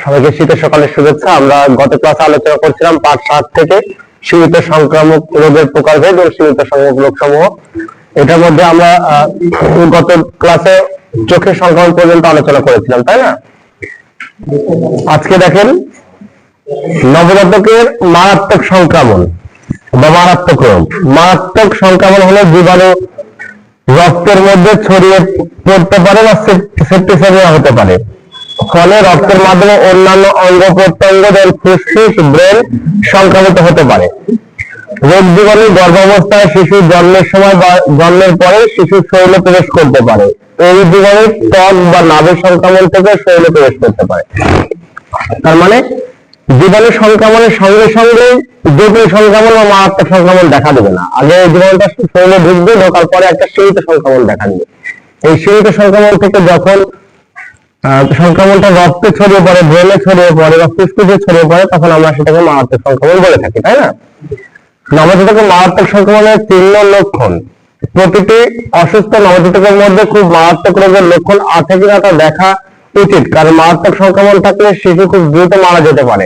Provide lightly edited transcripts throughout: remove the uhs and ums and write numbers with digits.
সবাইকে শীতের সকালের শুভেচ্ছা। আমরা গত ক্লাসে আলোচনা করছিলাম পার্ট 7 থেকে সীমিত সংক্রামক রোগের প্রকারভেদ ও সীমিত সংক্রামক রোগ সমূহ। এটার মধ্যে আমরা গত ক্লাসে চোখের সংক্রমণ পর্যন্ত আলোচনা করেছিলাম, তাই না? আজকে দেখেন নবজাতকের মারাত্মক সংক্রমণ বা মারাত্মক রোগ। মারাত্মক সংক্রমণ হলো জীবাণু রক্তের মধ্যে ছড়িয়ে পড়তে পারে বা সেপ্টিসেমিয়া হতে পারে, ফলে রক্তের মাধ্যমে অন্যান্য অঙ্গ প্রত্যঙ্গ যেমন ফুসফুস, ব্রেন সংক্রমিত হতে পারে। রোগ জীবাণু গর্ভাবস্থায় শিশুর জন্মের সময় বা জন্মের পরে শিশুর শরীরে প্রবেশ করতে পারে। এই জীবাণু ত্বক বা নাভি সংক্রমণ থেকে শরীরে প্রবেশ করতে পারে। তার মানে জীবাণু সংক্রমণের সঙ্গে সঙ্গে জটিল সংক্রমণ বা মারাত্মক সংক্রমণ দেখা দেবে না। আগে এই জীবাণুটা শরীরে ঢুকবে, ঢোকার পরে একটা সীমিত সংক্রমণ দেখা দেবে। এই সীমিত সংক্রমণ থেকে যখন সংক্রমণটা রক্তে ছড়িয়ে পড়ে, ব্রেনে ছড়িয়ে পড়ে বা ফুসফুসে ছড়িয়ে পড়ে, তখন আমরা সেটাকে মারাত্মক সংক্রমণ বলে থাকি, তাই না? নবজাতকের মারাত্মক সংক্রমণের 3 লক্ষণ। প্রতিটি অসুস্থ নবজাতকের মধ্যে খুব মারাত্মক রোগের লক্ষণ আছে কিনা তা দেখা উচিত, কারণ মারাত্মক সংক্রমণ থাকলে শিশু খুব দ্রুত মারা যেতে পারে।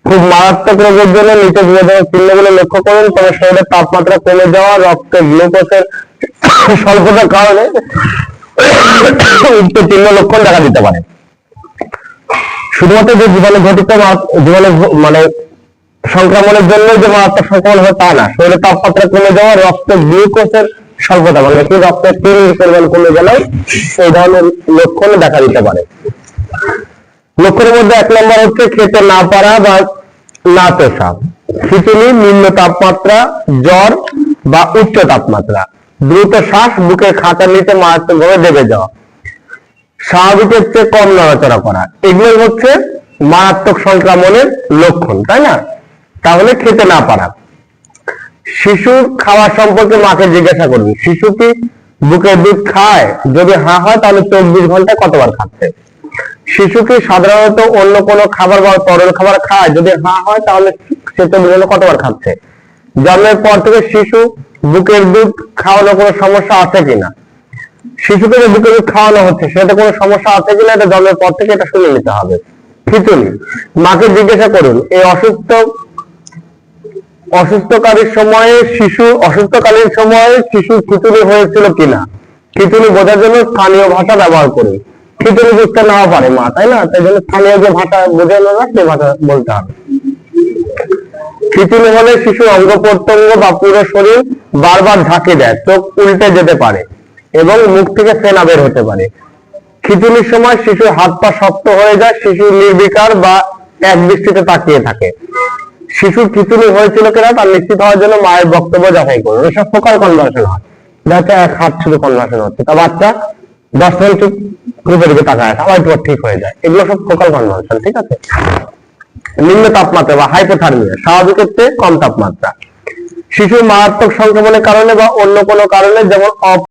খুব মারাত্মক রোগের জন্য নিচে বিভাজনের চিহ্নগুলো লক্ষ্য করুন। তবে শরীরের তাপমাত্রা কমে যাওয়া, রক্তে গ্লুকোজের স্বল্পতার কারণে উক্ত 3 লক্ষণ দেখা দিতে পারে। শুধুমাত্র যে জীবাণু ঘটিত জীবাণু মানে সংক্রমণের জন্য যে মারাত্মক সংক্রমণ হয় তা না, শরীরের তাপমাত্রা কমে যাওয়া, রক্তে গ্লুকোজের স্বল্পতা মানে কি রক্তের চিনির পরিমাণ কমে গেলেও এই ধরনের লক্ষণ দেখা দিতে পারে। লক্ষণের মধ্যে 1 নম্বর হচ্ছে খেতে না পারা বা না তোষা, খিঁচুনি, নিম্ন তাপমাত্রা, জ্বর বা উচ্চ তাপমাত্রা, দ্রুত শ্বাস, বুকের খাঁচার নিচে মারাত্মকভাবে দেবে যাওয়া, স্বাভাবিকের চেয়ে কম নড়াচড়া করা, এগুলো হচ্ছে মারাত্মক সংক্রমণের লক্ষণ, তাই না? তাহলে খেতে না পারা। শিশুর খাওয়ার সম্পর্কে মাকে জিজ্ঞাসা করবে, শিশু কি বুকের দুধ খায়? যদি হ্যাঁ হয় তাহলে 24 ঘন্টায় কতবার খাচ্ছে? শিশু কি সাধারণত অন্য কোনো খাবার বা তরল খাবার খায়? যদি হ্যাঁ হয় তাহলে সে 24 ঘন্টায় কতবার খাচ্ছে? জন্মের পর থেকে শিশু বুকের দুধ খাওয়ানো কোনো সমস্যা আছে কিনা? শিশুকে যে বুকের দুধ খাওয়ানো হচ্ছে সেটা কোনো সমস্যা আছে কিনা এটা জন্মের পর থেকে এটা শুনে নিতে হবে। খিঁচুনি, মাকে জিজ্ঞাসা করুন এই অসুস্থকালীন সময়ে শিশু খিঁচুনি হয়েছিল কিনা। খিঁচুনি বোঝার জন্য স্থানীয় ভাষা ব্যবহার করুন। খিঁচুনি বুঝতে না পারে মা, তাই না? তাই জন্য স্থানীয় যে ভাষা বোঝানো না সেই ভাষা বলতে হবে। খিঁচুনি হলে শিশুর অঙ্গ প্রত্যঙ্গ বা পুরো শরীর বারবার ঝাঁকে দেয়, চোখ উল্টে যেতে পারে এবং মুখ থেকে ফেনা বের হতে পারে। খিঁচুনির সময় শিশুর হাত পা শক্ত হয়ে যায়, শিশু নির্বিকার বা এক দৃষ্টিতে তাকিয়ে থাকে। শিশুর খিঁচুনি হয়েছিল কিনা তা নিশ্চিত হওয়ার জন্য মায়ের বক্তব্য যাচাই করুন। এসব ফোকাল কনভার্সন হয়, যাতে এক হাত শুধু কনভার্সন হচ্ছে, তা বাচ্চা 10 মিনিট গ্রুপের দিকে তাকায় আবার একটু ঠিক হয়ে যায়, এগুলো সব ফোকাল কনভার্সন, ঠিক আছে? নিম্ন তাপমাত্রা বা হাইপোথার্মিয়া, স্বাভাবিকের চেয়ে কম তাপমাত্রা। শিশুর মারাত্মক সংক্রমণের কারণে বা অন্য কোনো কারণে যেমন